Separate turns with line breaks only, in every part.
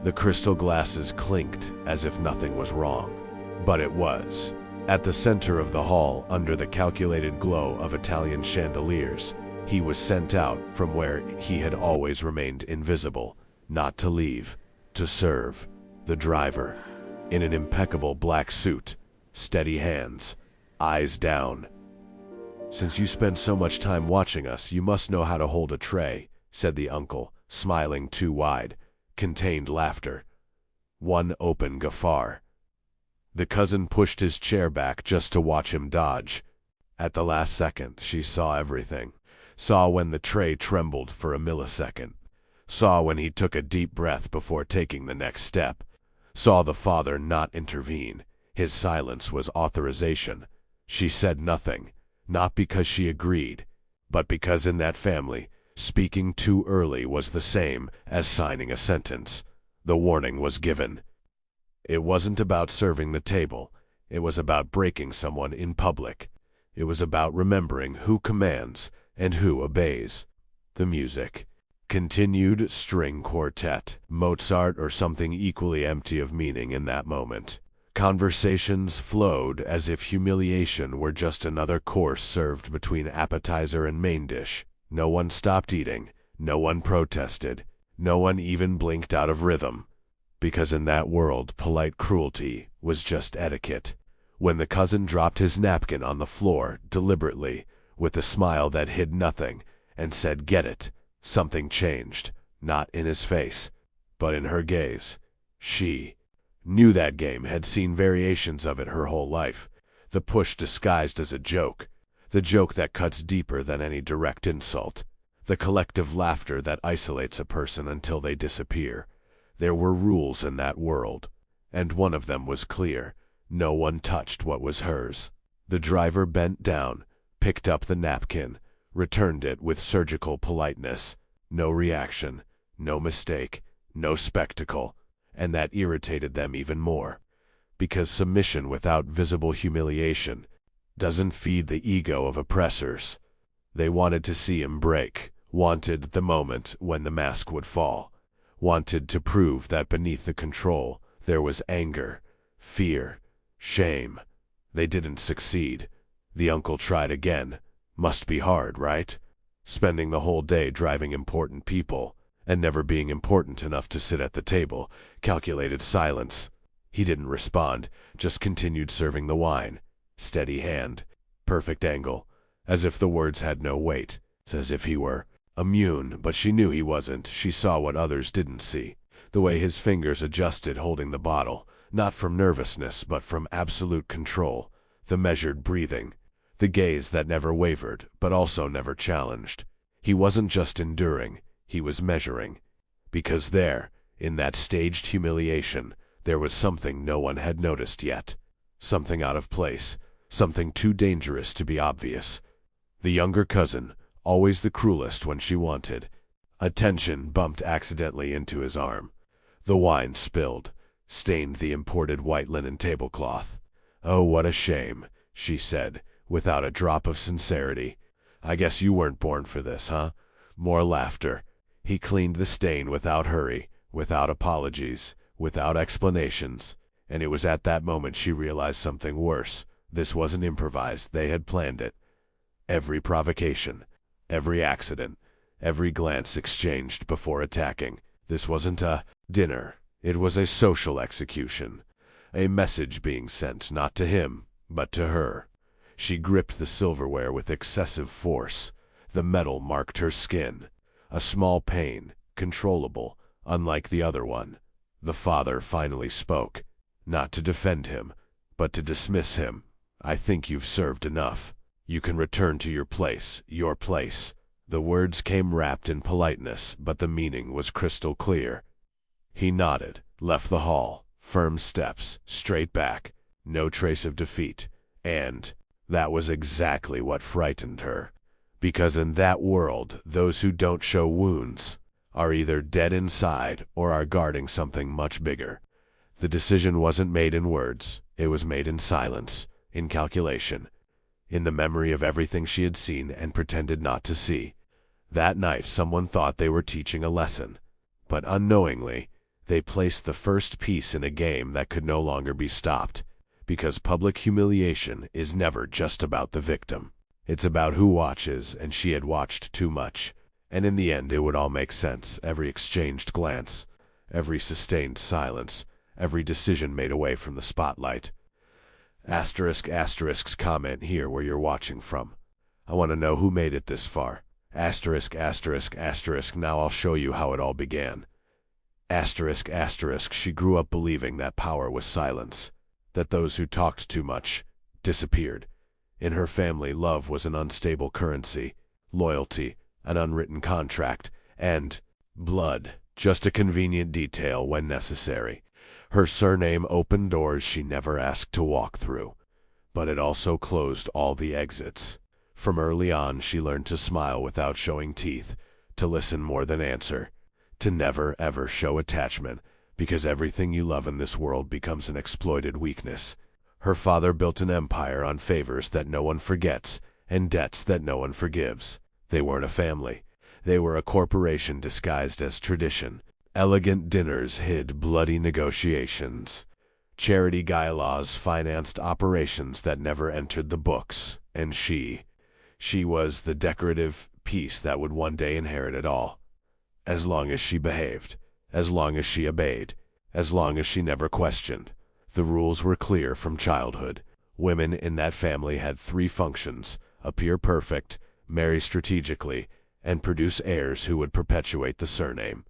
The crystal glasses clinked as if nothing was wrong. But it was. At the center of the hall, under the calculated glow of Italian chandeliers, he was sent out from where he had always remained invisible, not to leave, to serve. The driver, in an impeccable black suit, steady hands, eyes down. "Since you spend so much time watching us, you must know how to hold a tray," said the uncle, smiling too wide, contained laughter. One open guffaw. The cousin pushed his chair back just to watch him dodge. At the last second, she saw everything. Saw when the tray trembled for a millisecond. Saw when he took a deep breath before taking the next step. Saw the father not intervene. His silence was authorization. She said nothing, not because she agreed, but because in that family, speaking too early was the same as signing a sentence. The warning was given. It wasn't about serving the table. It was about breaking someone in public. It was about remembering who commands and who obeys. The music. Continued string quartet, Mozart or something equally empty of meaning in that moment. Conversations flowed as if humiliation were just another course served between appetizer and main dish. No one stopped eating. No one protested. No one even blinked out of rhythm. Because in that world, polite cruelty was just etiquette. When the cousin dropped his napkin on the floor, deliberately, with a smile that hid nothing, and said, "Get it," something changed, not in his face, but in her gaze. She knew that game, had seen variations of it her whole life. The push disguised as a joke. The joke that cuts deeper than any direct insult. The collective laughter that isolates a person until they disappear. There were rules in that world, and one of them was clear. No one touched what was hers. The driver bent down, picked up the napkin, returned it with surgical politeness. No reaction, no mistake, no spectacle, and that irritated them even more. Because submission without visible humiliation doesn't feed the ego of oppressors. They wanted to see him break, wanted the moment when the mask would fall. Wanted to prove that beneath the control there was anger, fear, shame. They didn't succeed. The uncle tried again. Must be hard, right? Spending the whole day driving important people, and never being important enough to sit at the table. Calculated silence. He didn't respond, just continued serving the wine. Steady hand. Perfect angle. As if the words had no weight. As if he were immune, but she knew he wasn't. She saw what others didn't see. The way his fingers adjusted holding the bottle, not from nervousness, but from absolute control. The measured breathing. The gaze that never wavered, but also never challenged. He wasn't just enduring, he was measuring. Because there, in that staged humiliation, there was something no one had noticed yet. Something out of place. Something too dangerous to be obvious. The younger cousin, always the cruelest when she wanted. Attention bumped accidentally into his arm. The wine spilled, stained the imported white linen tablecloth. "Oh, what a shame," she said, without a drop of sincerity. "I guess you weren't born for this, huh?" More laughter. He cleaned the stain without hurry, without apologies, without explanations. And it was at that moment she realized something worse. This wasn't improvised, they had planned it. Every provocation, every accident, every glance exchanged before attacking. This wasn't a dinner, it was a social execution. A message being sent, not to him, but to her. She gripped the silverware with excessive force. The metal marked her skin. A small pain, controllable, unlike the other one. The father finally spoke, not to defend him, but to dismiss him. "I think you've served enough. You can return to your place, your place." The words came wrapped in politeness, but the meaning was crystal clear. He nodded, left the hall, firm steps, straight back, no trace of defeat, and that was exactly what frightened her. Because in that world, those who don't show wounds are either dead inside or are guarding something much bigger. The decision wasn't made in words, it was made in silence, in calculation, in the memory of everything she had seen and pretended not to see. That night someone thought they were teaching a lesson, but unknowingly, They placed the first piece in a game that could no longer be stopped, because public humiliation is never just about the victim. It's about who watches, and she had watched too much. And in the end, it would all make sense. Every exchanged glance, every sustained silence, every decision made away from the spotlight. Asterisks comment here where you're watching from. I want to know who made it this far. Now I'll show you how it all began. She grew up believing that power was silence, that those who talked too much disappeared. In her family, love was an unstable currency, loyalty an unwritten contract, and blood just a convenient detail when necessary. Her surname opened doors she never asked to walk through, but it also closed all the exits. From early on, she learned to smile without showing teeth, to listen more than answer, to never ever show attachment, because everything you love in this world becomes an exploited weakness. Her father built an empire on favors that no one forgets and debts that no one forgives. They weren't a family. They were a corporation disguised as tradition. Elegant dinners hid bloody negotiations. Charity galas financed operations that never entered the books. And she was the decorative piece that would one day inherit it all. As long as she behaved, as long as she obeyed, as long as she never questioned. The rules were clear from childhood. Women in that family had 3 functions: appear perfect, marry strategically, and produce heirs who would perpetuate the surname.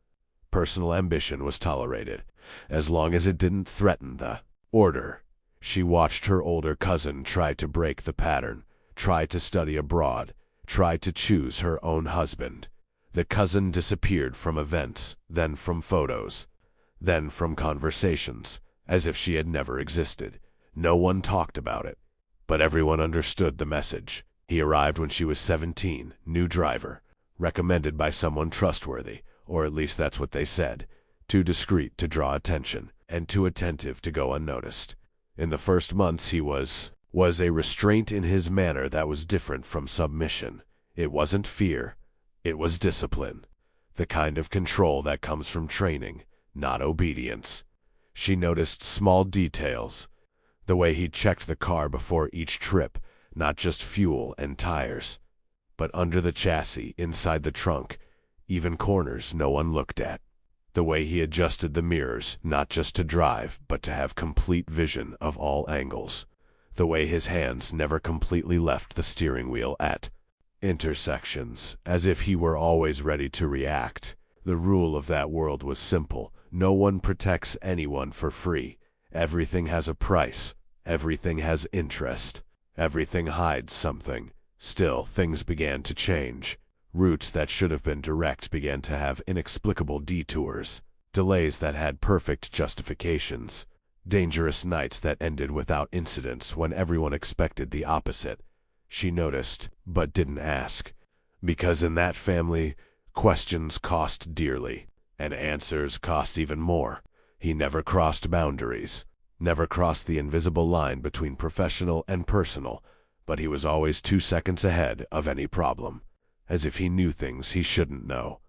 Personal ambition was tolerated, as long as it didn't threaten the order. She watched her older cousin try to break the pattern, try to study abroad, try to choose her own husband. The cousin disappeared from events, then from photos, then from conversations, as if she had never existed. No one talked about it, but everyone understood the message. He arrived when she was 17, new driver, recommended by someone trustworthy, or at least that's what they said, too discreet to draw attention, and too attentive to go unnoticed. In the first months he was a restraint in his manner that was different from submission. It wasn't fear, it was discipline, the kind of control that comes from training, not obedience. She noticed small details, the way he checked the car before each trip, not just fuel and tires, but under the chassis, inside the trunk, even corners no one looked at. The way he adjusted the mirrors, not just to drive, but to have complete vision of all angles. The way his hands never completely left the steering wheel at intersections, as if he were always ready to react. The rule of that world was simple. No one protects anyone for free. Everything has a price. Everything has interest. Everything hides something. Still, things began to change. Routes that should have been direct began to have inexplicable detours. Delays that had perfect justifications. Dangerous nights that ended without incidents when everyone expected the opposite. She noticed, but didn't ask. Because in that family, questions cost dearly, and answers cost even more. He never crossed boundaries, never crossed the invisible line between professional and personal, but he was always 2 seconds ahead of any problem, as if he knew things he shouldn't know.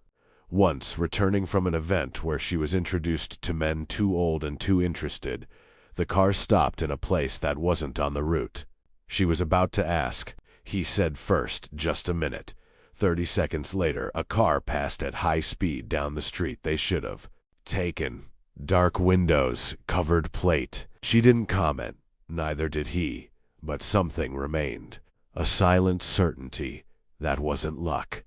Once, returning from an event where she was introduced to men too old and too interested, the car stopped in a place that wasn't on the route. She was about to ask. He said first, just a minute. 30 seconds later, a car passed at high speed down the street they should have taken. Dark windows, covered plate. She didn't comment, neither did he, but something remained. A silent certainty. That wasn't luck.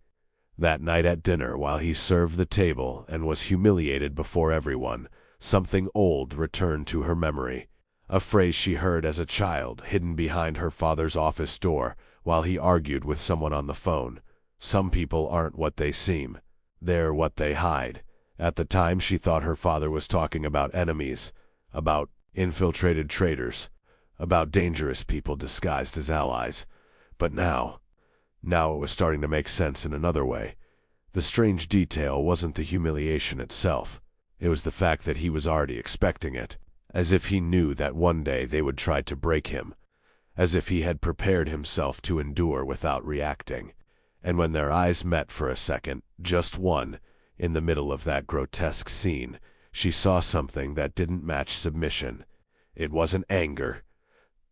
That night at dinner, while he served the table and was humiliated before everyone, something old returned to her memory. A phrase she heard as a child, hidden behind her father's office door, while he argued with someone on the phone. Some people aren't what they seem. They're what they hide. At the time, she thought her father was talking about enemies, about infiltrated traitors, about dangerous people disguised as allies. But now it was starting to make sense in another way. The strange detail wasn't the humiliation itself. It was the fact that he was already expecting it, as if he knew that one day they would try to break him, as if he had prepared himself to endure without reacting. And when their eyes met for a second, just one, in the middle of that grotesque scene, She saw something that didn't match submission. It wasn't anger,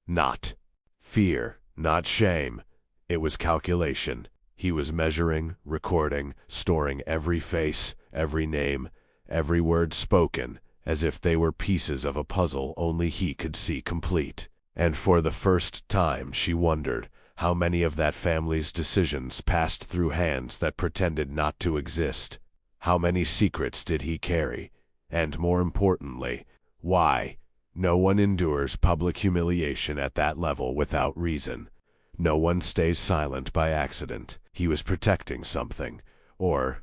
not fear, not shame. It was calculation. He was measuring, recording, storing every face, every name, every word spoken, as if they were pieces of a puzzle only he could see complete. And for the first time she wondered how many of that family's decisions passed through hands that pretended not to exist. How many secrets did he carry? And more importantly, why? No one endures public humiliation at that level without reason. No one stays silent by accident. He was protecting something, or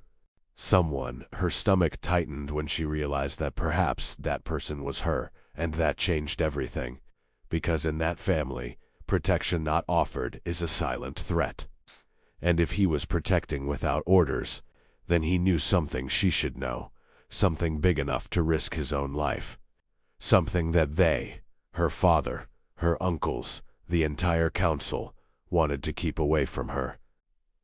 someone. Her stomach tightened when she realized that perhaps that person was her, and that changed everything. Because in that family, protection not offered is a silent threat. And if he was protecting without orders, then he knew something she should know, something big enough to risk his own life. Something that they, her father, her uncles, the entire council, wanted to keep away from her.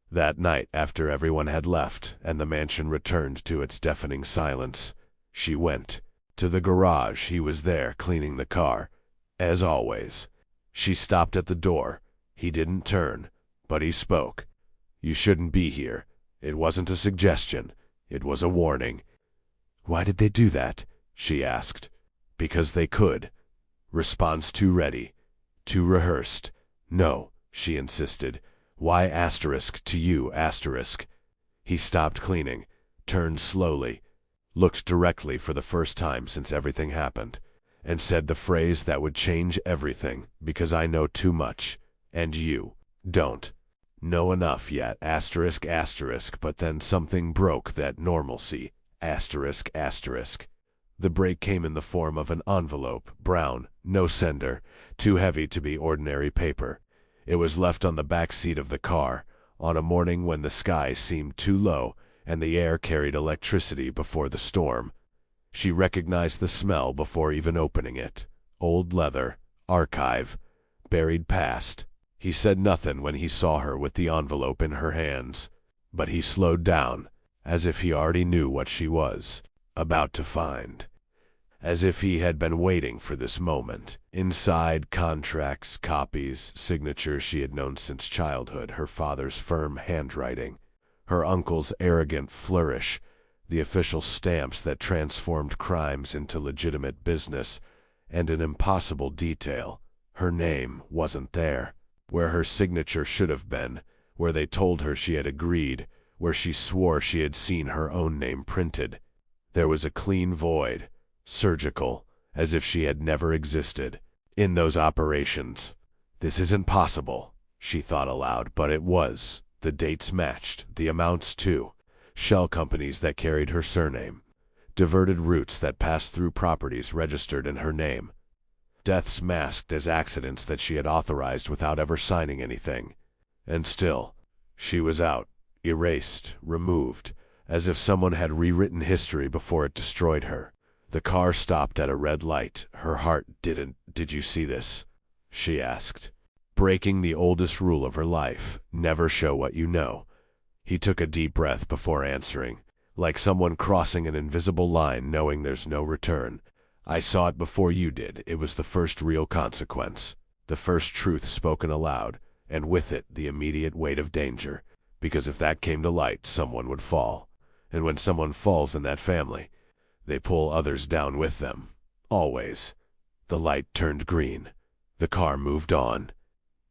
That night, after everyone had left and the mansion returned to its deafening silence, she went to the garage. He was there cleaning the car. As always, she stopped at the door. He didn't turn, but he spoke. "You shouldn't be here." It wasn't a suggestion. It was a warning. "Why did they do that?" she asked. "Because they could." Response too ready, too rehearsed. "No," she insisted. "Why asterisk to you asterisk?" He stopped cleaning, turned slowly, looked directly for the first time since everything happened, and said the phrase that would change everything, "Because I know too much, and you don't know enough yet asterisk asterisk." But then something broke that normalcy asterisk asterisk. The break came in the form of an envelope, brown, no sender, too heavy to be ordinary paper. It was left on the back seat of the car, on a morning when the sky seemed too low and the air carried electricity before the storm. She recognized the smell before even opening it. Old leather, archive, buried past. He said nothing when he saw her with the envelope in her hands, but he slowed down, as if he already knew what she was about to find. As if he had been waiting for this moment. Inside, contracts, copies, signatures she had known since childhood, her father's firm handwriting, her uncle's arrogant flourish, the official stamps that transformed crimes into legitimate business, and an impossible detail. Her name wasn't there, where her signature should have been, where they told her she had agreed, where she swore she had seen her own name printed. There was a clean void, surgical, as if she had never existed in those operations. This isn't possible, she thought aloud, but it was. The dates matched, the amounts too. Shell companies that carried her surname, diverted routes that passed through properties registered in her name, deaths masked as accidents that she had authorized without ever signing anything. And still, she was out, erased, removed, as if someone had rewritten history before it destroyed her. The car stopped at a red light. Her heart didn't. "Did you see this?" she asked, breaking the oldest rule of her life, never show what you know. He took a deep breath before answering, like someone crossing an invisible line knowing there's no return. "I saw it before you did." It was the first real consequence, the first truth spoken aloud, and with it the immediate weight of danger, because if that came to light, someone would fall. And when someone falls in that family, they pull others down with them. Always. The light turned green. The car moved on.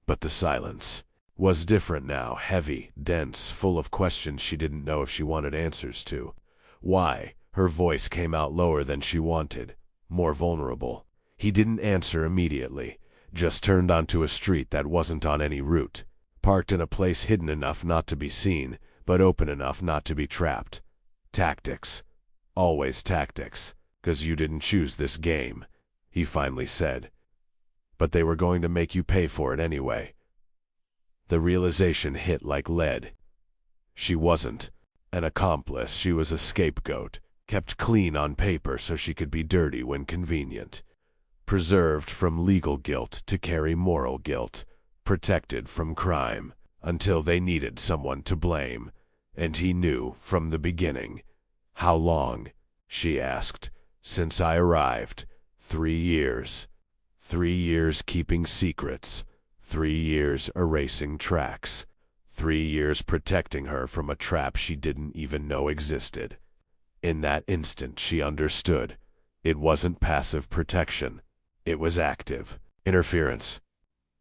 But the silence was different now, heavy, dense, full of questions she didn't know if she wanted answers to. Why? Her voice came out lower than she wanted, more vulnerable. He didn't answer immediately, just turned onto a street that wasn't on any route, parked in a place hidden enough not to be seen, but open enough not to be trapped. Tactics. Always tactics. "'Cause you didn't choose this game," he finally said. "But they were going to make you pay for it anyway." The realization hit like lead. She wasn't an accomplice, she was a scapegoat, kept clean on paper so she could be dirty when convenient, preserved from legal guilt to carry moral guilt, protected from crime, until they needed someone to blame. And he knew from the beginning. "How long?" she asked, Since I arrived, 3 years. 3 years keeping secrets. 3 years erasing tracks. 3 years protecting her from a trap she didn't even know existed. In that instant she understood. It wasn't passive protection. It was active interference.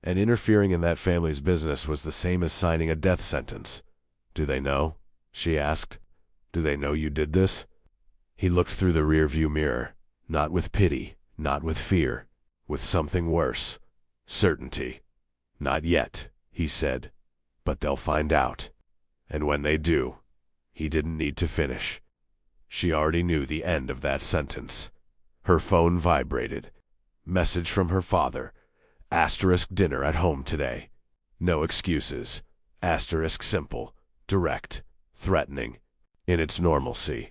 And interfering in that family's business was the same as signing a death sentence. "Do they know?" she asked. "Do they know you did this?" He looked through the rearview mirror, not with pity, not with fear, with something worse. Certainty. "Not yet," he said, "but they'll find out. And when they do," he didn't need to finish. She already knew the end of that sentence. Her phone vibrated. Message from her father. Asterisk dinner at home today. No excuses. Asterisk simple, direct, threatening, in its normalcy.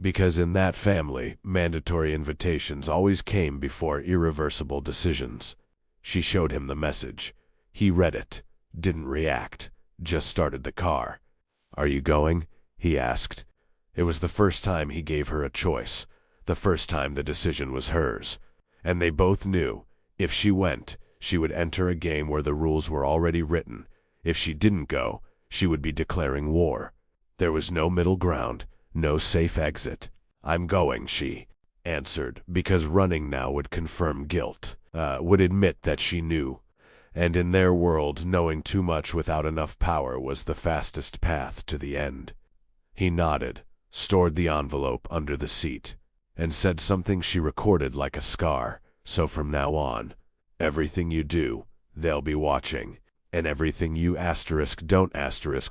Because in that family, mandatory invitations always came before irreversible decisions. She showed him the message. He read it, didn't react, just started the car. "Are you going?" he asked. It was the first time he gave her a choice, the first time the decision was hers. And they both knew, if she went, she would enter a game where the rules were already written. If she didn't go, she would be declaring war. There was no middle ground, no safe exit. "I'm going," she answered, because running now would confirm guilt, would admit that she knew. And in their world, knowing too much without enough power was the fastest path to the end. He nodded, stored the envelope under the seat, and said something she recorded like a scar. "So from now on, everything you do, they'll be watching. And everything you don't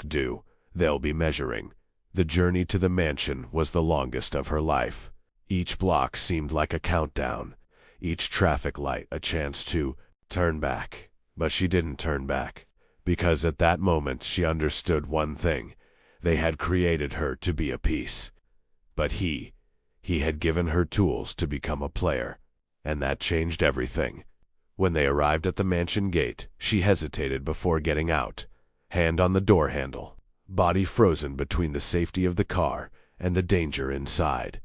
do, they'll be measuring." The journey to the mansion was the longest of her life. Each block seemed like a countdown, each traffic light a chance to turn back. But she didn't turn back, because at that moment she understood one thing. They had created her to be a piece. But he had given her tools to become a player, and that changed everything. When they arrived at the mansion gate, she hesitated before getting out, hand on the door handle, body frozen between the safety of the car and the danger inside.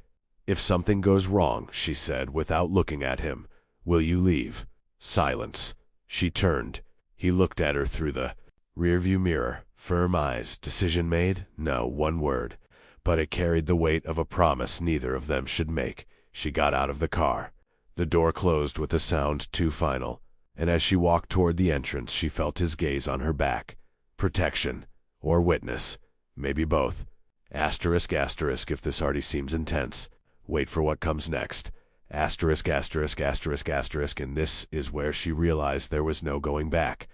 "If something goes wrong," she said without looking at him, "will you leave?" Silence. She turned. He looked at her through the rearview mirror, firm eyes. Decision made? No, one word. But it carried the weight of a promise neither of them should make. She got out of the car. The door closed with a sound too final, and as she walked toward the entrance she felt his gaze on her back. Protection. Or witness. Maybe both. Asterisk if this already seems intense. Wait for what comes next. Asterisk, and this is where she realized there was no going back.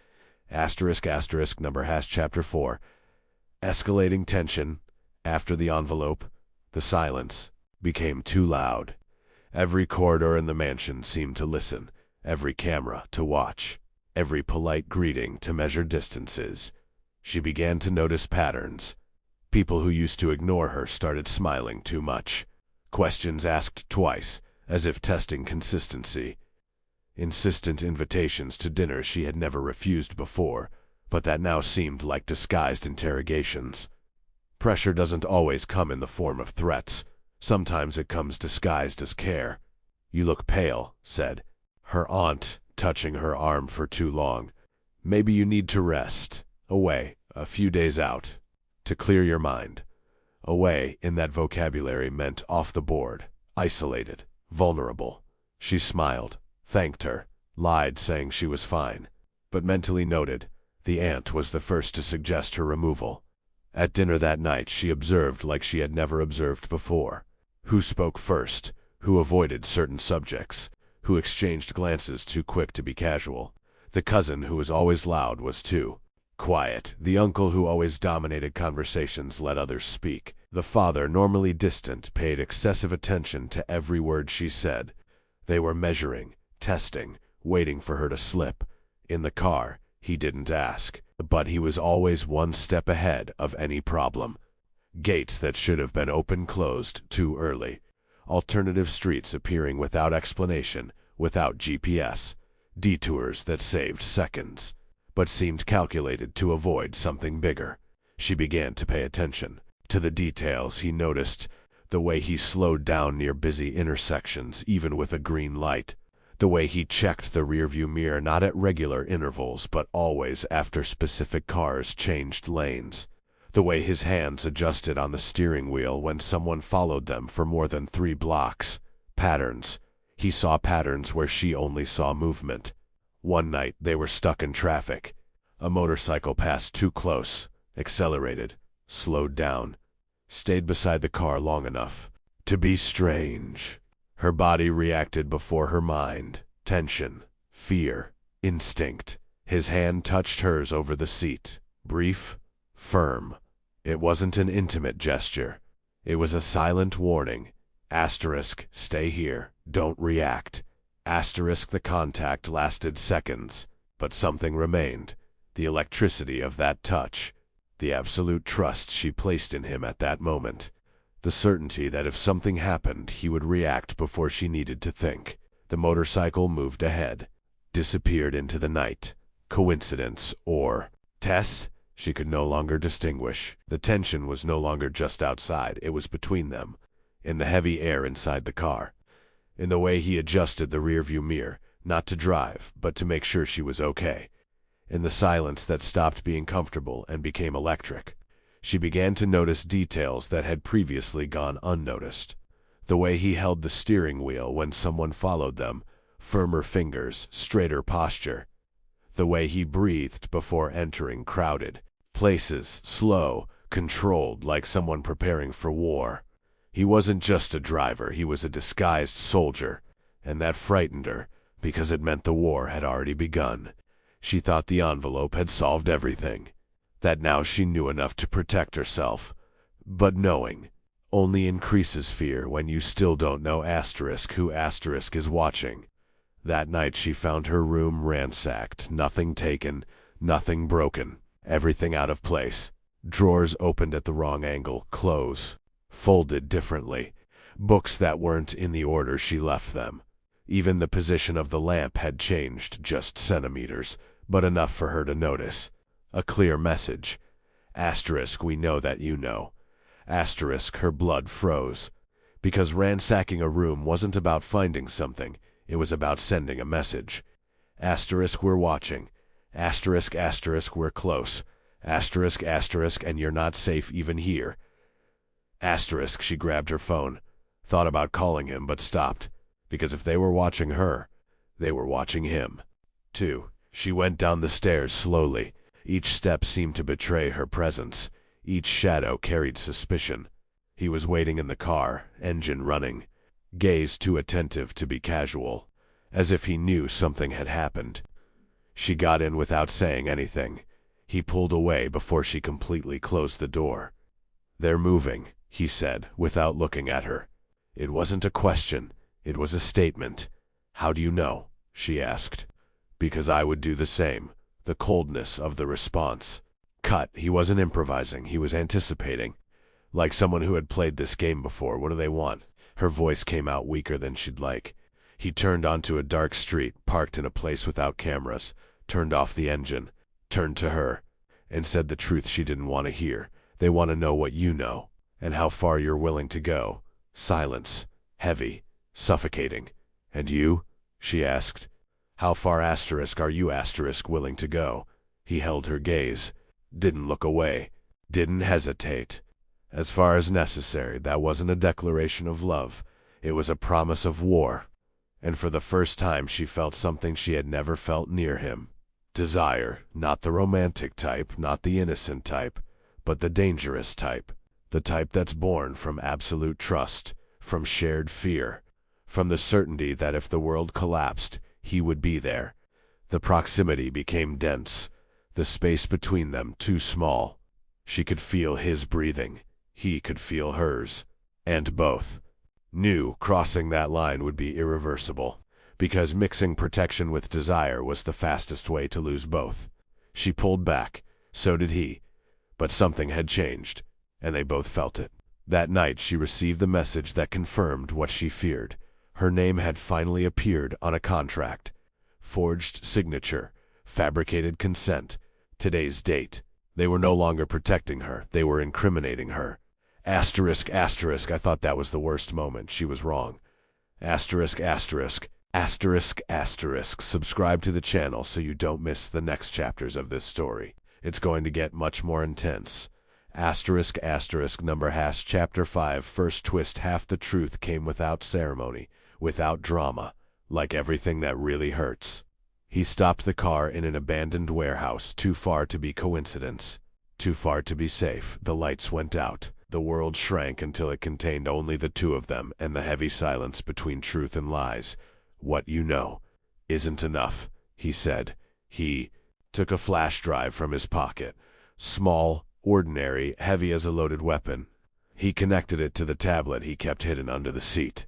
Asterisk, chapter 4. Escalating tension. After the envelope, the silence became too loud. Every corridor in the mansion seemed to listen, every camera to watch, every polite greeting to measure distances. She began to notice patterns. People who used to ignore her started smiling too much. Questions asked twice, as if testing consistency. Insistent invitations to dinner she had never refused before, but that now seemed like disguised interrogations. Pressure doesn't always come in the form of threats. Sometimes it comes disguised as care. "You look pale," said her aunt, touching her arm for too long. "Maybe you need to rest. Away, a few days out. To clear your mind." Away, in that vocabulary, meant off the board, isolated, vulnerable. She smiled, thanked her, lied saying she was fine, but mentally noted, the aunt was the first to suggest her removal. At dinner that night she observed like she had never observed before. Who spoke first, who avoided certain subjects, who exchanged glances too quick to be casual. The cousin who was always loud was too quiet. The uncle who always dominated conversations let others speak. The father, normally distant, paid excessive attention to every word she said. They were measuring, testing, waiting for her to slip. In the car, he didn't ask, but he was always one step ahead of any problem. Gates that should have been open closed too early. Alternative streets appearing without explanation, without GPS. Detours that saved seconds, but seemed calculated to avoid something bigger. She began to pay attention. To the details he noticed, The way he slowed down near busy intersections, even with a green light. The way he checked the rearview mirror not at regular intervals, but always after specific cars changed lanes. The way his hands adjusted on the steering wheel when someone followed them for more than 3 blocks. Patterns. He saw patterns where she only saw movement. One night, they were stuck in traffic. A motorcycle passed too close, accelerated, slowed down, stayed beside the car long enough to be strange. Her body reacted before her mind. Tension, fear, instinct. His hand touched hers over the seat. Brief, firm. It wasn't an intimate gesture. It was a silent warning. Asterisk, stay here. Don't react. Asterisk, the contact lasted seconds, but something remained. The electricity of that touch. The absolute trust she placed in him at that moment. The certainty that if something happened, he would react before she needed to think. The motorcycle moved ahead, disappeared into the night. Coincidence or Tess? She could no longer distinguish. The tension was no longer just outside, it was between them, in the heavy air inside the car, in the way he adjusted the rearview mirror, not to drive, but to make sure she was okay, in the silence that stopped being comfortable and became electric. She began to notice details that had previously gone unnoticed. The way he held the steering wheel when someone followed them, firmer fingers, straighter posture. The way he breathed before entering crowded places, slow, controlled, like someone preparing for war. He wasn't just a driver, he was a disguised soldier, and that frightened her, because it meant the war had already begun. She thought the envelope had solved everything, that now she knew enough to protect herself. But knowing only increases fear when you still don't know asterisk who asterisk is watching. That night she found her room ransacked, nothing taken, nothing broken, everything out of place. Drawers opened at the wrong angle, clothes folded differently, books that weren't in the order she left them. Even the position of the lamp had changed just centimeters, but enough for her to notice. A clear message. Asterisk, we know that you know. Asterisk, her blood froze. Because ransacking a room wasn't about finding something, it was about sending a message. Asterisk, we're watching. Asterisk, asterisk, we're close. Asterisk, asterisk, and you're not safe even here. Asterisk, she grabbed her phone. Thought about calling him, but stopped. Because if they were watching her, they were watching him. 2. She went down the stairs slowly. Each step seemed to betray her presence. Each shadow carried suspicion. He was waiting in the car, engine running. Gaze too attentive to be casual, as if he knew something had happened. She got in without saying anything. He pulled away before she completely closed the door. They're moving, he said, without looking at her. It wasn't a question, it was a statement. How do you know? She asked. Because I would do the same. The coldness of the response. Cut. He wasn't improvising, he was anticipating. Like someone who had played this game before. What do they want? Her voice came out weaker than she'd like. He turned onto a dark street, parked in a place without cameras, turned off the engine, turned to her, and said the truth she didn't want to hear. They want to know what you know, and how far you're willing to go. Silence. Heavy. Suffocating. And you? She asked. How far asterisk are you asterisk willing to go? He held her gaze. Didn't look away. Didn't hesitate. As far as necessary. That wasn't a declaration of love. It was a promise of war. And for the first time she felt something she had never felt near him. Desire. Not the romantic type, not the innocent type, but the dangerous type. The type that's born from absolute trust, from shared fear, from the certainty that if the world collapsed, he would be there. The proximity became dense, the space between them too small. She could feel his breathing. He could feel hers. And both knew crossing that line would be irreversible, because mixing protection with desire was the fastest way to lose both. She pulled back. So did he. But something had changed, and they both felt it. That night she received the message that confirmed what she feared. Her name had finally appeared on a contract. Forged signature, fabricated consent, today's date. They were no longer protecting her, they were incriminating her. Asterisk, asterisk, I thought that was the worst moment. She was wrong. Asterisk, asterisk, asterisk, asterisk. Subscribe to the channel so you don't miss the next chapters of this story. It's going to get much more intense. Asterisk, asterisk, number hash, chapter 5, first twist. Half the truth came without ceremony, without drama, like everything that really hurts. He stopped the car in an abandoned warehouse, too far to be coincidence, too far to be safe. The lights went out. The world shrank until it contained only the two of them and the heavy silence between truth and lies. What you know isn't enough, he said. He took a flash drive from his pocket. Small, ordinary, heavy as a loaded weapon. He connected it to the tablet he kept hidden under the seat.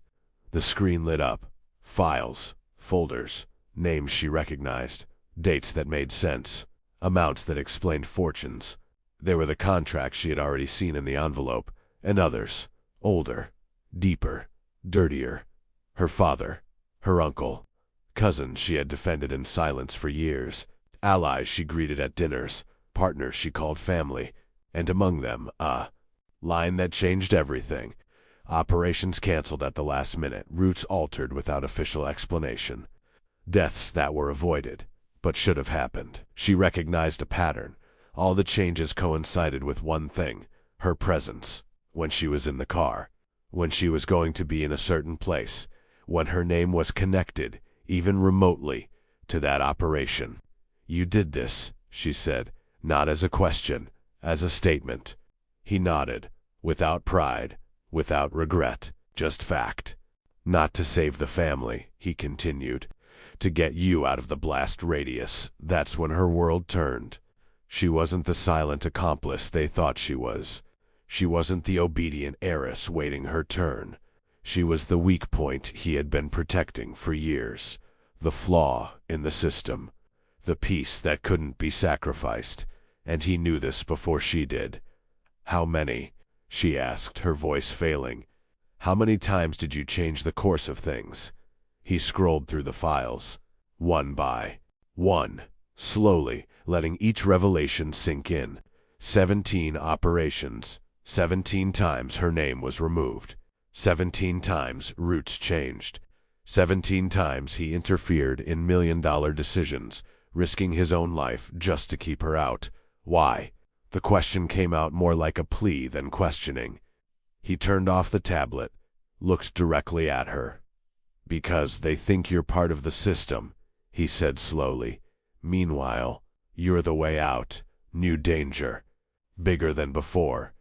The screen lit up. Files, folders, names she recognized, dates that made sense, amounts that explained fortunes. There were the contracts she had already seen in the envelope, and others, older, deeper, dirtier. Her father, her uncle, cousins she had defended in silence for years, allies she greeted at dinners, partners she called family, and among them, a line that changed everything. Operations canceled at the last minute, routes altered without official explanation. Deaths that were avoided, but should have happened. She recognized a pattern. All the changes coincided with one thing, her presence, when she was in the car, when she was going to be in a certain place, when her name was connected, even remotely, to that operation. You did this, she said, not as a question, as a statement. He nodded, without pride, without regret, just fact. Not to save the family, he continued, to get you out of the blast radius. That's when her world turned. She wasn't the silent accomplice they thought she was. She wasn't the obedient heiress waiting her turn. She was the weak point he had been protecting for years, the flaw in the system, the piece that couldn't be sacrificed, and he knew this before she did. How many? She asked, her voice failing. How many times did you change the course of things? He scrolled through the files, one by one, slowly, letting each revelation sink in. 17 operations. 17 times her name was removed. 17 times routes changed. 17 times he interfered in million-dollar decisions, risking his own life just to keep her out. Why? The question came out more like a plea than questioning. He turned off the tablet, looked directly at her. Because they think you're part of the system, he said slowly. Meanwhile, you're the way out. New danger. Bigger than before.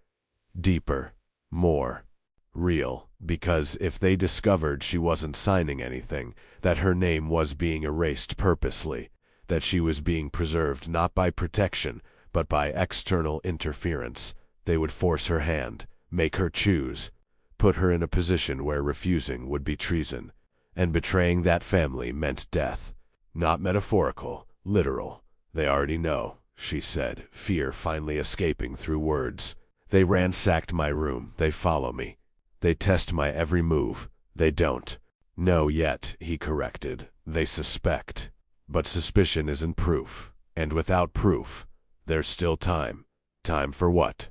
Deeper. More. Real. Because if they discovered she wasn't signing anything, that her name was being erased purposely, that she was being preserved not by protection, but by external interference, they would force her hand, make her choose, put her in a position where refusing would be treason, and betraying that family meant death. Not metaphorical, literal. They already know, she said, fear finally escaping through words. They ransacked my room, they follow me. They test my every move. They don't know yet, he corrected. They suspect. But suspicion isn't proof. And without proof, there's still time. Time for what?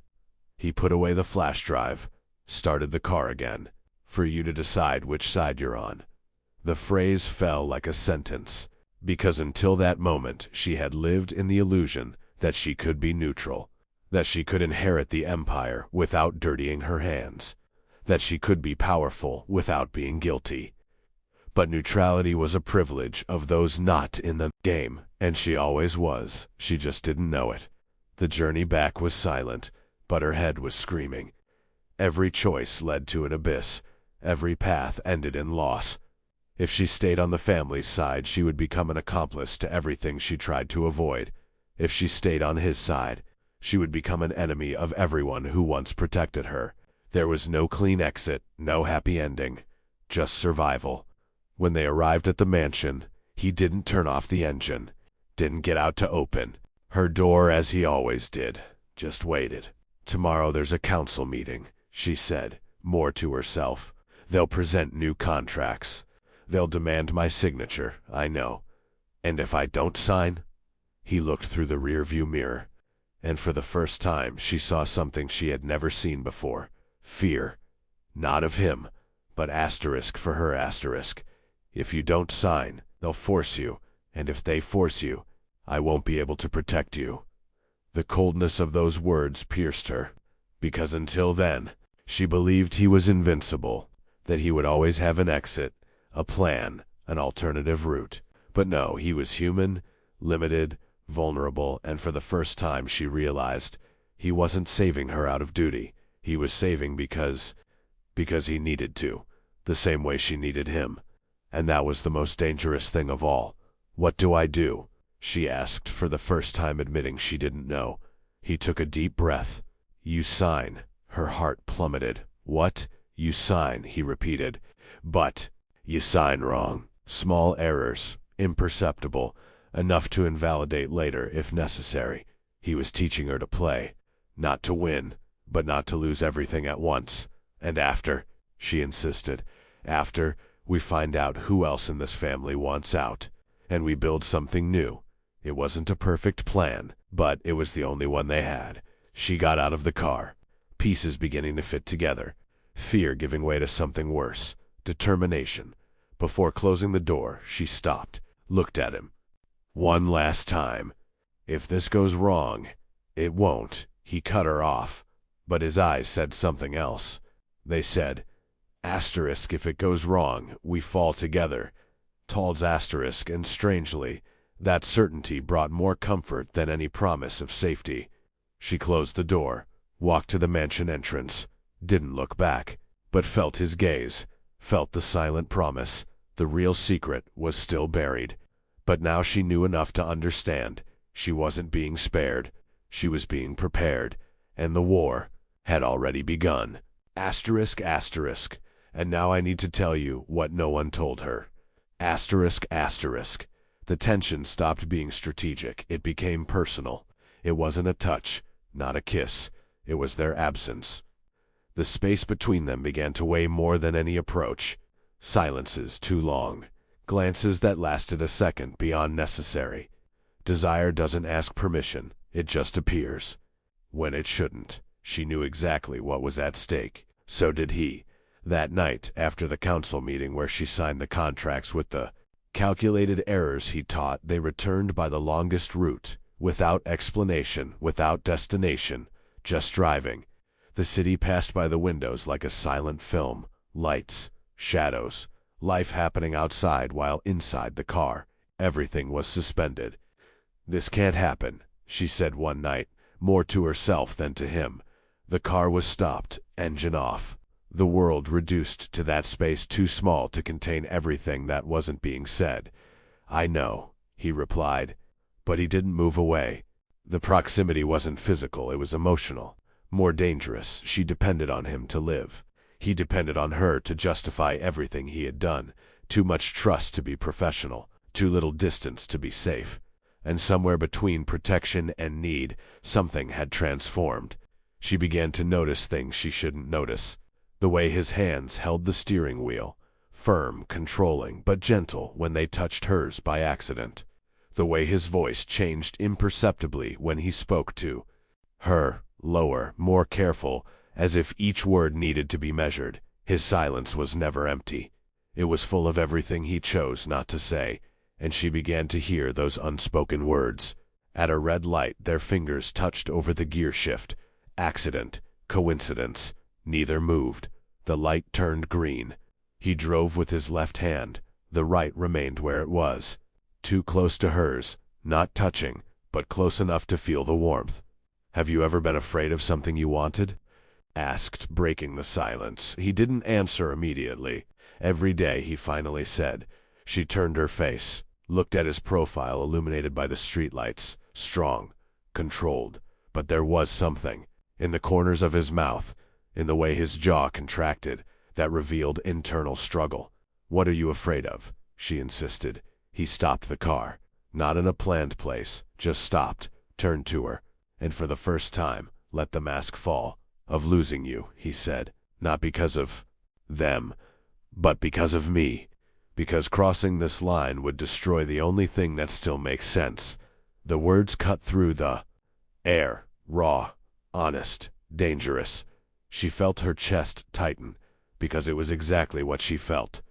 He put away the flash drive, started the car again. For you to decide which side you're on. The phrase fell like a sentence, because until that moment she had lived in the illusion that she could be neutral, that she could inherit the empire without dirtying her hands, that she could be powerful without being guilty. But neutrality was a privilege of those not in the game, and she always was. She just didn't know it. The journey back was silent, but her head was screaming. Every choice led to an abyss. Every path ended in loss. If she stayed on the family's side, she would become an accomplice to everything she tried to avoid. If she stayed on his side, she would become an enemy of everyone who once protected her. There was no clean exit, no happy ending, just survival. When they arrived at the mansion, he didn't turn off the engine, didn't get out to open her door as he always did, just waited. Tomorrow there's a council meeting, she said, more to herself. They'll present new contracts. They'll demand my signature, I know. And if I don't sign? He looked through the rearview mirror, and for the first time she saw something she had never seen before. Fear. Not of him, but asterisk for her asterisk. If you don't sign, they'll force you, and if they force you, I won't be able to protect you. The coldness of those words pierced her, because until then, she believed he was invincible, that he would always have an exit, a plan, an alternative route. But no, he was human, limited, vulnerable, and for the first time she realized he wasn't saving her out of duty. He was saving because he needed to, the same way she needed him. And that was the most dangerous thing of all. "What do I do?" she asked, for the first time admitting she didn't know. He took a deep breath. "You sign." Her heart plummeted. "What? You sign," he repeated. "But you sign wrong. Small errors, imperceptible, enough to invalidate later if necessary." He was teaching her to play. Not to win, but not to lose everything at once. "And after," she insisted, "after, we find out who else in this family wants out, and we build something new." It wasn't a perfect plan, but it was the only one they had. She got out of the car, pieces beginning to fit together, fear giving way to something worse, determination. Before closing the door, she stopped, looked at him. "One last time. If this goes wrong, it won't." He cut her off, but his eyes said something else. They said, "Asterisk, if it goes wrong, we fall together." Tall's asterisk, and strangely, that certainty brought more comfort than any promise of safety. She closed the door, walked to the mansion entrance, didn't look back, but felt his gaze, felt the silent promise. The real secret was still buried. But now she knew enough to understand. She wasn't being spared. She was being prepared, and the war had already begun. Asterisk, asterisk, and now I need to tell you what no one told her. Asterisk, asterisk. The tension stopped being strategic. It became personal. It wasn't a touch, not a kiss. It was their absence. The space between them began to weigh more than any approach. Silences too long. Glances that lasted a second beyond necessary. Desire doesn't ask permission. It just appears. When it shouldn't. She knew exactly what was at stake. So did he. That night, after the council meeting where she signed the contracts with the calculated errors he taught, they returned by the longest route, without explanation, without destination, just driving. The city passed by the windows like a silent film. Lights, shadows, life happening outside while inside the car. Everything was suspended. "This can't happen," she said one night, more to herself than to him. The car was stopped, engine off. The world reduced to that space too small to contain everything that wasn't being said. "I know," he replied. But he didn't move away. The proximity wasn't physical, it was emotional. More dangerous. She depended on him to live. He depended on her to justify everything he had done. Too much trust to be professional. Too little distance to be safe. And somewhere between protection and need, something had transformed. She began to notice things she shouldn't notice. The way his hands held the steering wheel, firm, controlling, but gentle when they touched hers by accident. The way his voice changed imperceptibly when he spoke to her, lower, more careful, as if each word needed to be measured. His silence was never empty. It was full of everything he chose not to say, and she began to hear those unspoken words. At a red light, their fingers touched over the gear shift. Accident, coincidence, neither moved. The light turned green. He drove with his left hand. The right remained where it was. Too close to hers, not touching, but close enough to feel the warmth. "Have you ever been afraid of something you wanted?" asked, breaking the silence. He didn't answer immediately. "Every day," he finally said. She turned her face, looked at his profile illuminated by the streetlights, strong, controlled. But there was something, in the corners of his mouth, in the way his jaw contracted, that revealed internal struggle. "What are you afraid of?" she insisted. He stopped the car, not in a planned place, just stopped, turned to her, and for the first time, let the mask fall. "Of losing you," he said, "not because of them, but because of me. Because crossing this line would destroy the only thing that still makes sense." The words cut through the air, raw, honest, dangerous. She felt her chest tighten, because it was exactly what she felt.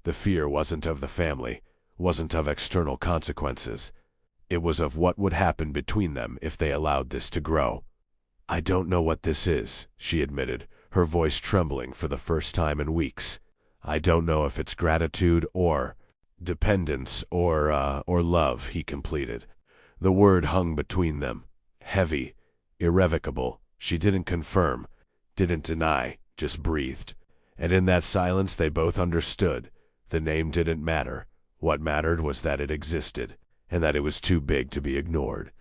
The fear wasn't of the family, wasn't of external consequences. It was of what would happen between them if they allowed this to grow. "I don't know what this is," she admitted, her voice trembling for the first time in weeks. "I don't know if it's gratitude or dependence or love," he completed. The word hung between them, heavy, irrevocable. She didn't confirm, didn't deny, just breathed. And in that silence they both understood. The name didn't matter. What mattered was that it existed, and that it was too big to be ignored.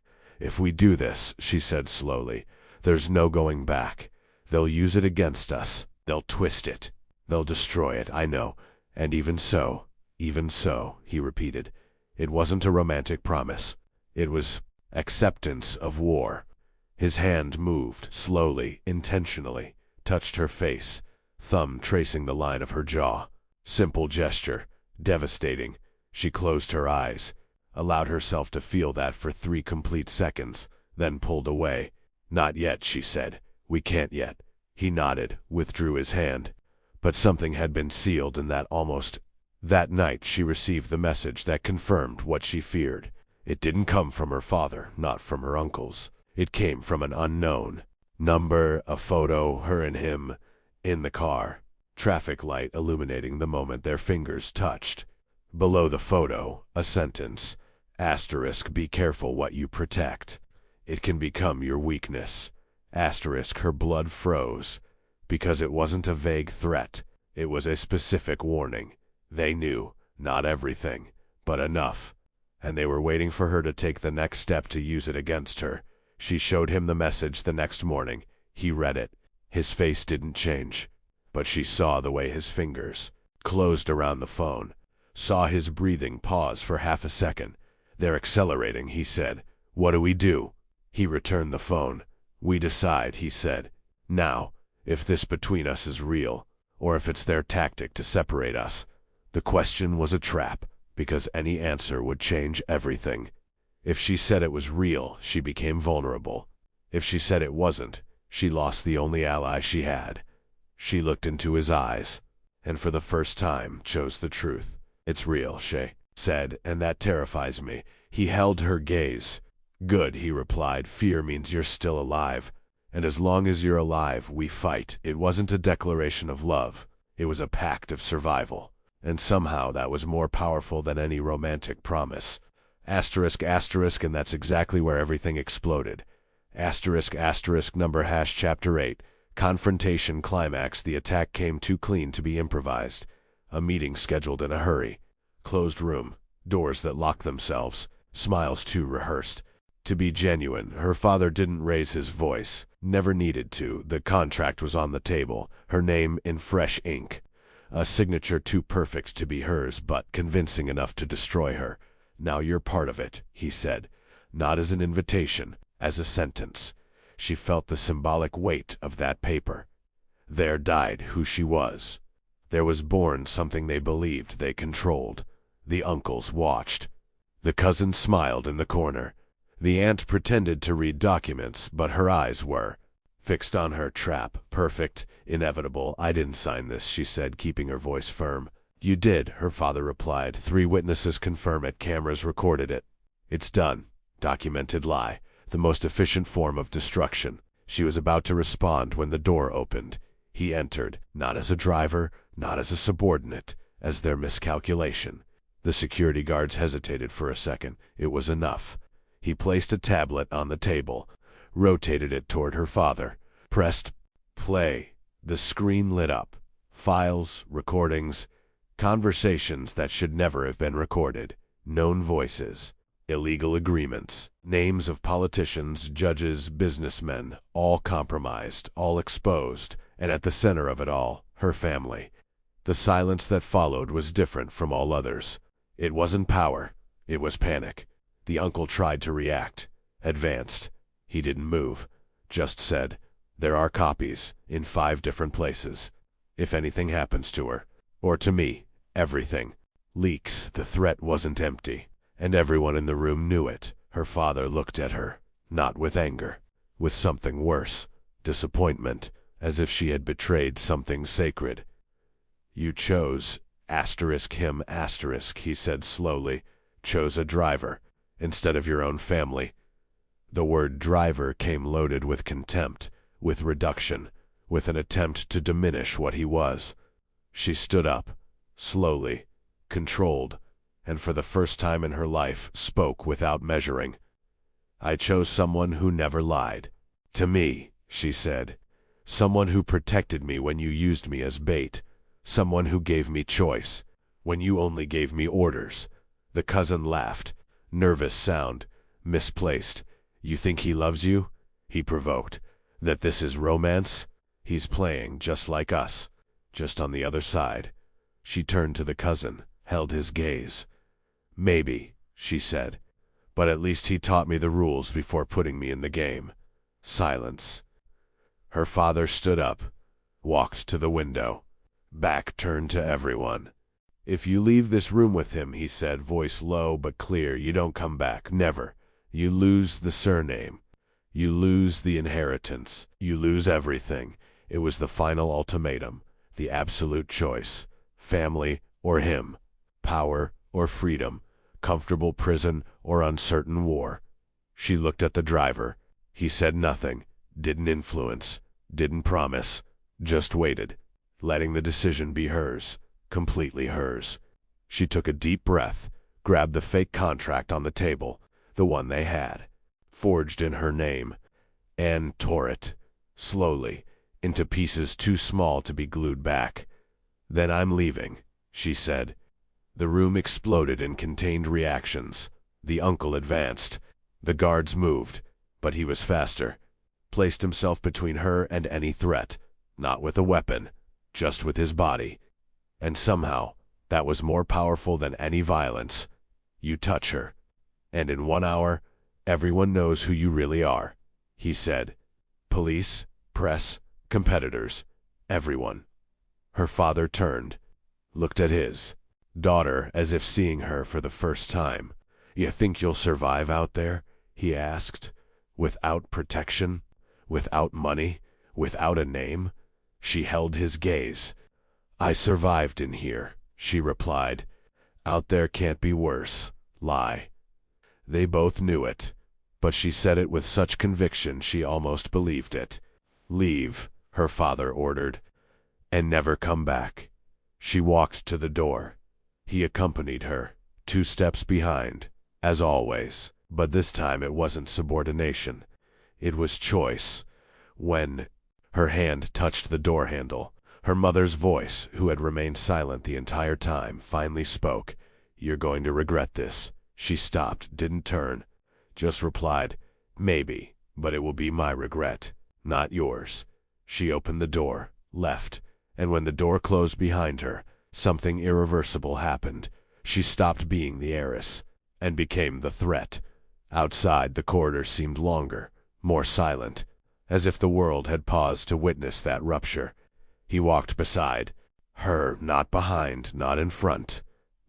"If we do this," she said slowly, "there's no going back. They'll use it against us. They'll twist it. They'll destroy it, I know. And even so, he repeated. It wasn't a romantic promise. It was acceptance of war. His hand moved, slowly, intentionally, touched her face, thumb tracing the line of her jaw. Simple gesture, devastating. She closed her eyes, allowed herself to feel that for 3 complete seconds, then pulled away. "Not yet," she said. "We can't yet." He nodded, withdrew his hand. But something had been sealed in that almost. That night she received the message that confirmed what she feared. It didn't come from her father, not from her uncles. It came from an unknown number, a photo, her and him, in the car. Traffic light illuminating the moment their fingers touched. Below the photo, a sentence. Asterisk, be careful what you protect. It can become your weakness. Asterisk, her blood froze. Because it wasn't a vague threat. It was a specific warning. They knew, not everything, but enough. And they were waiting for her to take the next step to use it against her. She showed him the message the next morning. He read it. His face didn't change. But she saw the way his fingers closed around the phone. Saw his breathing pause for half a second. "They're accelerating," he said. "What do we do?" He returned the phone. "We decide," he said. "Now, if this between us is real, or if it's their tactic to separate us." The question was a trap, because any answer would change everything. If she said it was real, she became vulnerable. If she said it wasn't, she lost the only ally she had. She looked into his eyes, and for the first time chose the truth. "It's real," she said, "and that terrifies me." He held her gaze. "Good," he replied. "Fear means you're still alive. And as long as you're alive, we fight." It wasn't a declaration of love. It was a pact of survival. And somehow that was more powerful than any romantic promise. Asterisk, asterisk, and that's exactly where everything exploded. Asterisk, asterisk, number hash chapter 8. Confrontation climax. The attack came too clean to be improvised. A meeting scheduled in a hurry. Closed room. Doors that locked themselves. Smiles too rehearsed. To be genuine, her father didn't raise his voice. Never needed to. The contract was on the table. Her name in fresh ink. A signature too perfect to be hers, but convincing enough to destroy her. "Now you're part of it," he said. Not as an invitation, as a sentence. She felt the symbolic weight of that paper. There died who she was. There was born something they believed they controlled. The uncles watched. The cousin smiled in the corner. The aunt pretended to read documents, but her eyes were fixed on her trap. "Perfect, inevitable. I didn't sign this," she said, keeping her voice firm. "You did," her father replied. 3 witnesses confirm it. Cameras recorded it. "It's done." Documented lie. The most efficient form of destruction. She was about to respond when the door opened. He entered, not as a driver, not as a subordinate, as their miscalculation. The security guards hesitated for a second. It was enough. He placed a tablet on the table, rotated it toward her father, pressed play. The screen lit up. Files, recordings, conversations that should never have been recorded, known voices, illegal agreements, names of politicians, judges, businessmen, all compromised, all exposed, and at the center of it all, her family. The silence that followed was different from all others. It wasn't power, it was panic. The uncle tried to react, advanced. He didn't move, just said, "There are copies, in 5 different places. If anything happens to her, or to me, everything." Leaks. The threat wasn't empty, and everyone in the room knew it. Her father looked at her, not with anger, with something worse, disappointment, as if she had betrayed something sacred. "You chose him, he said slowly, chose a driver, instead of your own family." The word driver came loaded with contempt, with reduction, with an attempt to diminish what he was. She stood up, slowly, controlled, and for the first time in her life spoke without measuring. "I chose someone who never lied. To me," she said. "Someone who protected me when you used me as bait. Someone who gave me choice, when you only gave me orders." The cousin laughed. Nervous sound, misplaced. "You think he loves you?" he provoked. "That this is romance? He's playing just like us, just on the other side." She turned to the cousin, held his gaze. "Maybe," she said, "but at least he taught me the rules before putting me in the game." Silence. Her father stood up, walked to the window, back turned to everyone. "If you leave this room with him," he said, voice low but clear, "you don't come back, never. You lose the surname. You lose the inheritance. You lose everything." It was the final ultimatum, the absolute choice. Family or him. Power or freedom. Comfortable prison or uncertain war. She looked at the driver. He said nothing, didn't influence, didn't promise, just waited, letting the decision be hers, completely hers. She took a deep breath, grabbed the fake contract on the table, the one they had, forged in her name, and tore it, slowly, into pieces too small to be glued back. "Then I'm leaving," she said. The room exploded in contained reactions. The uncle advanced. The guards moved, but he was faster. Placed himself between her and any threat, not with a weapon, just with his body. And somehow, that was more powerful than any violence. You touch her, and in 1 hour, everyone knows who you really are, he said. Police, press, competitors, everyone. Her father turned, looked at his daughter as if seeing her for the first time. "You think you'll survive out there?" he asked. "Without protection? Without money? Without a name?" She held his gaze. "I survived in here," she replied. "Out there can't be worse. Lie." They both knew it, but she said it with such conviction she almost believed it. "Leave," her father ordered, "and never come back." She walked to the door. He accompanied her, 2 steps behind, as always, but this time it wasn't subordination. It was choice. When her hand touched the door handle, her mother's voice, who had remained silent the entire time, finally spoke. "You're going to regret this." She stopped, didn't turn, just replied, "Maybe, but it will be my regret, not yours." She opened the door, left, and when the door closed behind her, something irreversible happened. She stopped being the heiress, and became the threat. Outside, the corridor seemed longer, more silent, as if the world had paused to witness that rupture. He walked beside her, not behind, not in front,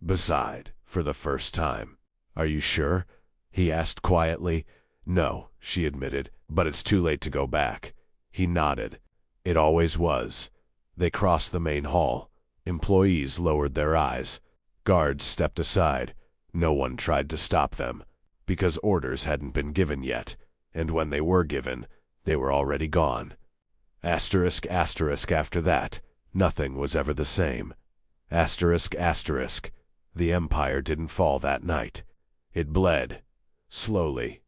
beside, for the first time. "Are you sure?" he asked quietly. "No," she admitted, "but it's too late to go back." He nodded. It always was. They crossed the main hall. Employees lowered their eyes. Guards stepped aside. No one tried to stop them, because orders hadn't been given yet, and when they were given, they were already gone. Asterisk, asterisk after that, nothing was ever the same. Asterisk, asterisk. The empire didn't fall that night. It bled, slowly,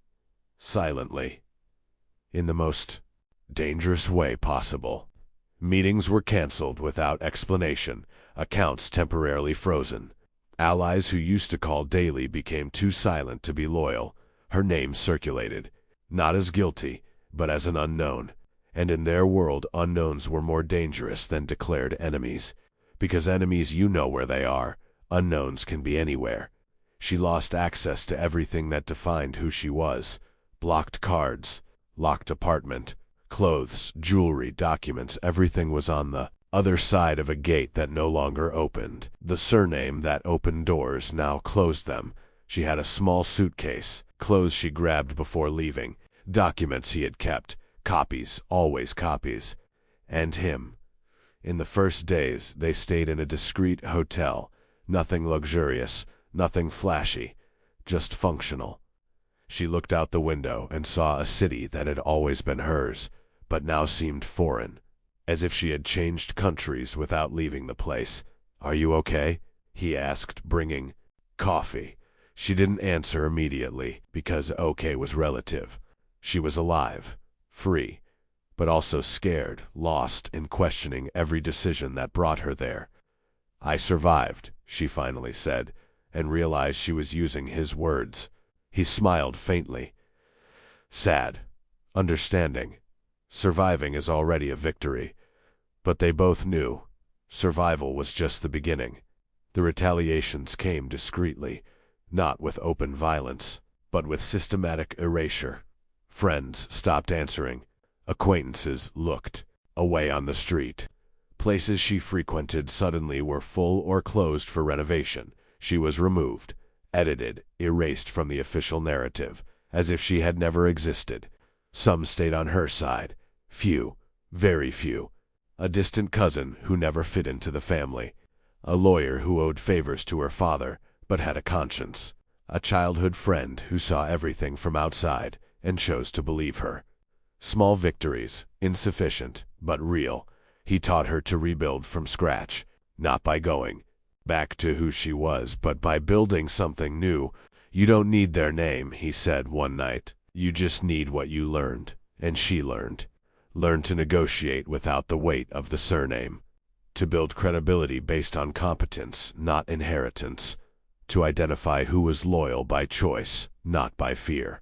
silently, in the most dangerous way possible. Meetings were canceled without explanation, accounts temporarily frozen. Allies who used to call daily became too silent to be loyal. Her name circulated, not as guilty, but as an unknown. And in their world, unknowns were more dangerous than declared enemies. Because enemies, you know where they are. Unknowns can be anywhere. She lost access to everything that defined who she was. Blocked cards, locked apartment, clothes, jewelry, documents, everything was on the other side of a gate that no longer opened. The surname that opened doors now closed them. She had a small suitcase, clothes she grabbed before leaving, documents he had kept, copies, always copies. and him. In the first days, they stayed in a discreet hotel, nothing luxurious, nothing flashy, just functional. She looked out the window and saw a city that had always been hers, but now seemed foreign, as if she had changed countries without leaving the place. "Are you okay?" he asked, bringing coffee. She didn't answer immediately, because okay was relative. She was alive, free, but also scared, lost in questioning every decision that brought her there. "I survived," she finally said, and realized she was using his words. He smiled faintly. Sad. Understanding. Surviving is already a victory. But they both knew. Survival was just the beginning. The retaliations came discreetly, not with open violence, but with systematic erasure. Friends stopped answering. Acquaintances looked away on the street. Places she frequented suddenly were full or closed for renovation. She was removed, edited, erased from the official narrative, as if she had never existed. Some stayed on her side. Few, very few. A distant cousin who never fit into the family. A lawyer who owed favors to her father, but had a conscience. A childhood friend who saw everything from outside and chose to believe her. Small victories, insufficient, but real. He taught her to rebuild from scratch, not by going back to who she was, but by building something new. "You don't need their name," he said one night. "You just need what you learned." And she learned. Learned to negotiate without the weight of the surname. To build credibility based on competence, not inheritance. To identify who was loyal by choice, not by fear.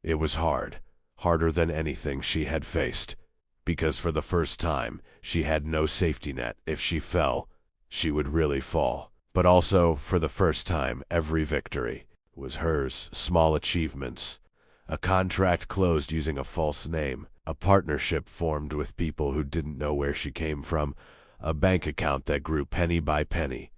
It was hard. Harder than anything she had faced. Because for the first time, she had no safety net. If she fell, she would really fall. But also, for the first time, every victory was hers. Small achievements. A contract closed using a false name. A partnership formed with people who didn't know where she came from. A bank account that grew penny by penny.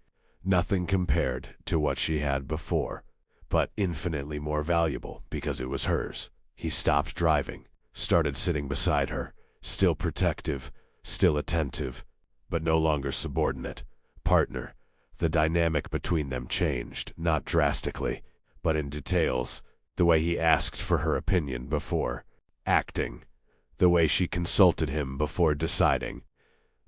Nothing compared to what she had before, but infinitely more valuable because it was hers. He stopped driving, started sitting beside her, still protective, still attentive, but no longer subordinate. Partner. The dynamic between them changed, not drastically, but in details. The way he asked for her opinion before acting. The way she consulted him before deciding.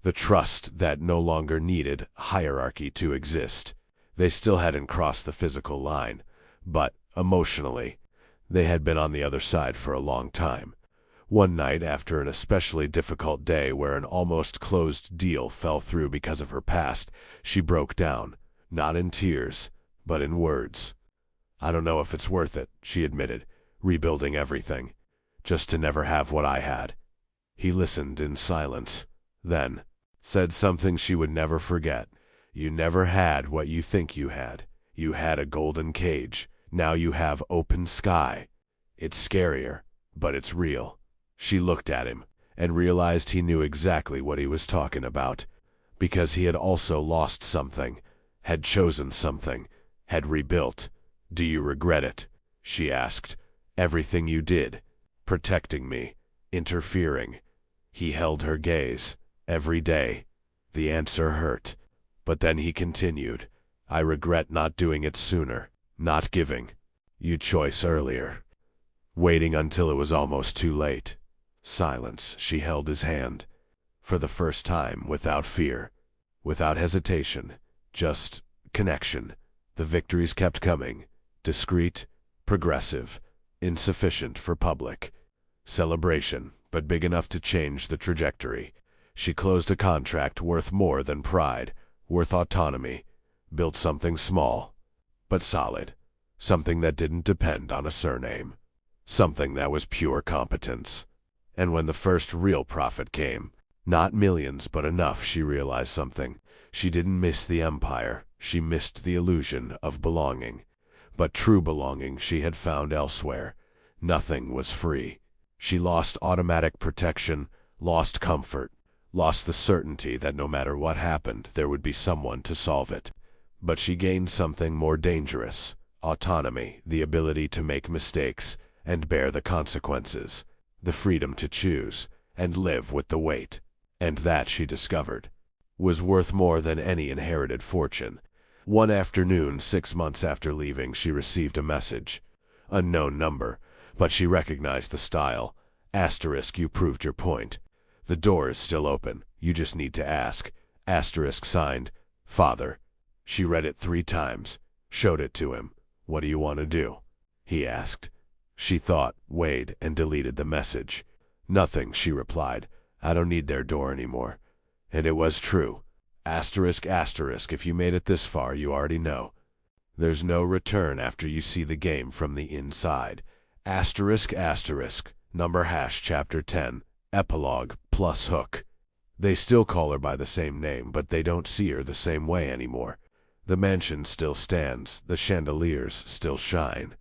The trust that no longer needed hierarchy to exist. They still hadn't crossed the physical line, but, emotionally, they had been on the other side for a long time. One night, after an especially difficult day where an almost closed deal fell through because of her past, she broke down, not in tears, but in words. "I don't know if it's worth it," she admitted, "rebuilding everything, just to never have what I had." He listened in silence, then said something she would never forget. "You never had what you think you had. You had a golden cage. Now you have open sky. It's scarier, but it's real." She looked at him and realized he knew exactly what he was talking about, because he had also lost something, had chosen something, had rebuilt. "Do you regret it?" she asked. "Everything you did, protecting me, interfering." He held her gaze. "Every day." The answer hurt, but then he continued, "I regret not doing it sooner, not giving you choice earlier, waiting until it was almost too late." Silence. She held his hand. For the first time, without fear, without hesitation, just connection. The victories kept coming, discreet, progressive, insufficient for public celebration, but big enough to change the trajectory. She closed a contract worth more than pride, worth autonomy, built something small, but solid, something that didn't depend on a surname, something that was pure competence. And when the first real profit came, not millions but enough, she realized something. She didn't miss the empire, she missed the illusion of belonging. But true belonging she had found elsewhere. Nothing was free. She lost automatic protection, lost comfort, lost the certainty that no matter what happened, there would be someone to solve it. But she gained something more dangerous, autonomy, the ability to make mistakes and bear the consequences, the freedom to choose and live with the weight. and that, she discovered, was worth more than any inherited fortune. One afternoon, 6 months after leaving, she received a message. Unknown number, but she recognized the style. Asterisk, you proved your point. The door is still open. You just need to ask. Asterisk signed, Father. She read it 3 times, showed it to him. What do you want to do? He asked. She thought, weighed, and deleted the message. Nothing, she replied. I don't need their door anymore. And it was true. Asterisk, asterisk, if you made it this far, you already know. There's no return after you see the game from the inside. Asterisk, asterisk, number hash chapter 10, epilogue, plus hook. They still call her by the same name, but they don't see her the same way anymore. The mansion still stands, the chandeliers still shine.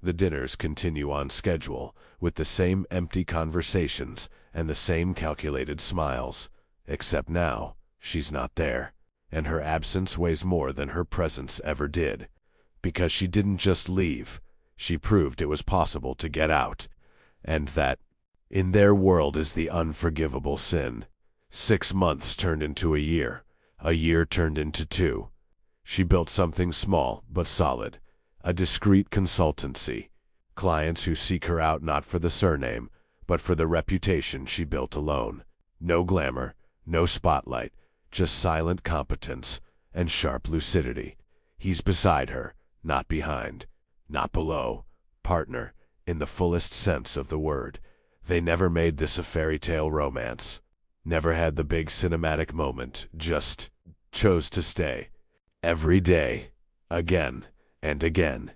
The dinners continue on schedule, with the same empty conversations and the same calculated smiles. Except now, she's not there, and her absence weighs more than her presence ever did. Because she didn't just leave, she proved it was possible to get out, and that in their world is the unforgivable sin. 6 months turned into a year turned into 2. She built something small but solid, a discreet consultancy. Clients who seek her out not for the surname, but for the reputation she built alone. No glamour, no spotlight, just silent competence and sharp lucidity. He's beside her, not behind, not below. Partner, in the fullest sense of the word. They never made this a fairy tale romance. Never had the big cinematic moment, just chose to stay. Every day, again and again.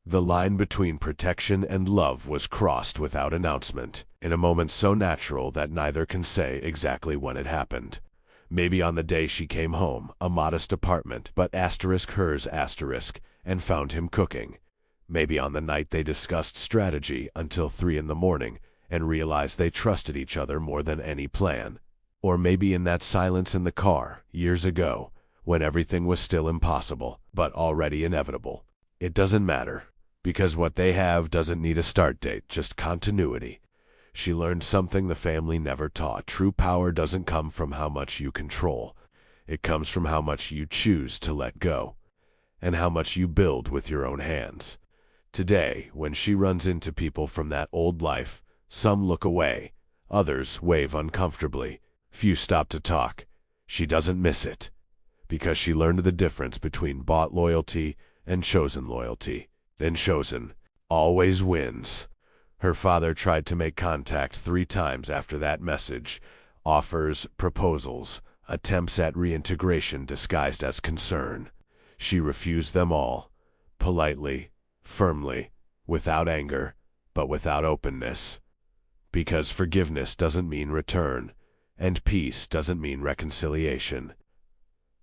The line between protection and love was crossed without announcement, in a moment so natural that neither can say exactly when it happened. Maybe on the day she came home, a modest apartment, but asterisk hers asterisk, and found him cooking. Maybe on the night they discussed strategy until 3 in the morning, and realized they trusted each other more than any plan. Or maybe in that silence in the car, years ago, when everything was still impossible, but already inevitable. It doesn't matter, because what they have doesn't need a start date, just continuity. She learned something the family never taught. True power doesn't come from how much you control. It comes from how much you choose to let go, and how much you build with your own hands. Today, when she runs into people from that old life, some look away, others wave uncomfortably, few stop to talk. She doesn't miss it, because she learned the difference between bought loyalty and chosen loyalty. And chosen always wins. Her father tried to make contact 3 times after that message. Offers, proposals, attempts at reintegration disguised as concern. She refused them all, politely, firmly, without anger, but without openness. Because forgiveness doesn't mean return, and peace doesn't mean reconciliation.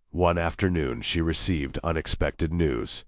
One afternoon she received unexpected news.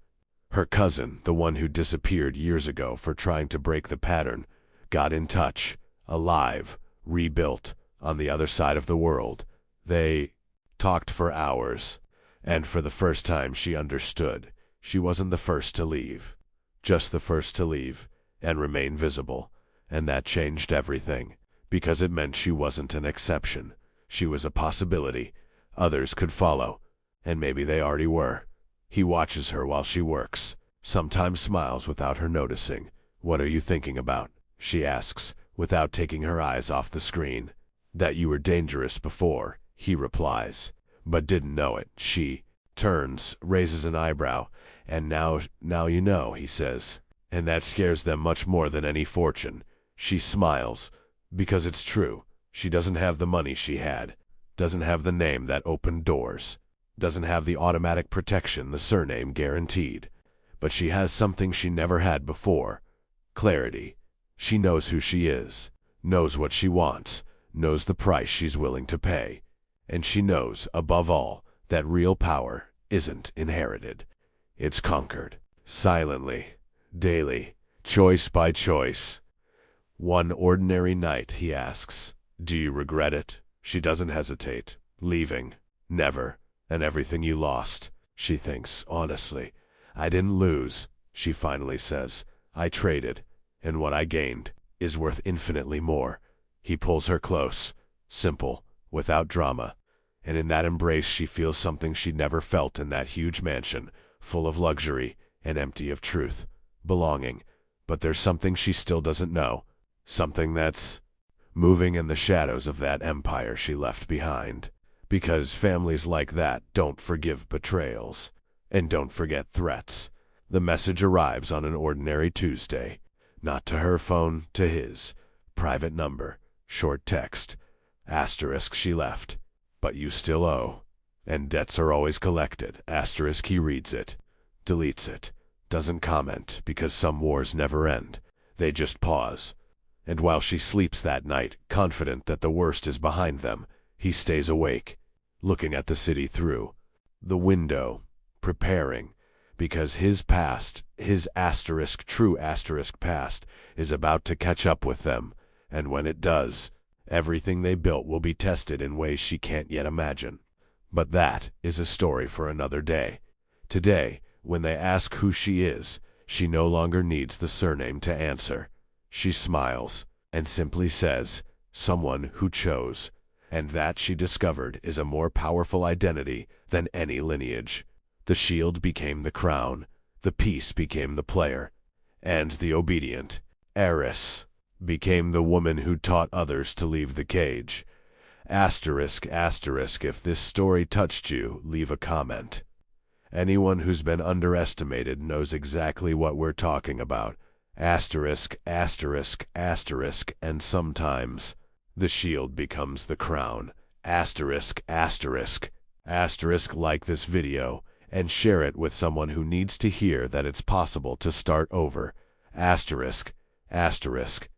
Her cousin, the one who disappeared years ago for trying to break the pattern, got in touch, alive, rebuilt, on the other side of the world. They talked for hours, and for the first time she understood. She wasn't the first to leave, just the first to leave and remain visible. And that changed everything, because it meant she wasn't an exception. She was a possibility. Others could follow, and maybe they already were. He watches her while she works, sometimes smiles without her noticing. What are you thinking about? She asks, without taking her eyes off the screen. That you were dangerous before, he replies, but didn't know it. She turns, raises an eyebrow, and now you know, he says. And that scares them much more than any fortune. She smiles, because it's true. She doesn't have the money she had, doesn't have the name that opened doors, doesn't have the automatic protection the surname guaranteed. But she has something she never had before: clarity. She knows who she is, knows what she wants, knows the price she's willing to pay. And she knows, above all, that real power isn't inherited. It's conquered, silently, daily, choice by choice. One ordinary night, he asks, do you regret it? She doesn't hesitate. Leaving? Never. And everything you lost? She thinks, honestly. I didn't lose, she finally says. I traded, and what I gained is worth infinitely more. He pulls her close. Simple, without drama. And in that embrace she feels something she'd never felt in that huge mansion, full of luxury and empty of truth, belonging. But there's something she still doesn't know, something that's moving in the shadows of that empire she left behind. Because families like that don't forgive betrayals, and don't forget threats. The message arrives on an ordinary Tuesday, not to her phone, to his. Private number, short text, asterisk she left, but you still owe. And debts are always collected, asterisk he reads it, deletes it, doesn't comment because some wars never end, they just pause. And while she sleeps that night, confident that the worst is behind them, he stays awake, looking at the city through the window, preparing, because his past, his asterisk true asterisk past, is about to catch up with them, and when it does, everything they built will be tested in ways she can't yet imagine. But that is a story for another day. Today, when they ask who she is, she no longer needs the surname to answer. She smiles and simply says, someone who chose. And that, she discovered, is a more powerful identity than any lineage. The shield became the crown, the peace became the player, and the obedient heiress became the woman who taught others to leave the cage. Asterisk, asterisk, if this story touched you, leave a comment. Anyone who's been underestimated knows exactly what we're talking about. Asterisk, asterisk, asterisk, and sometimes the shield becomes the crown. Asterisk, asterisk, asterisk, like this video and share it with someone who needs to hear that it's possible to start over. Asterisk, asterisk.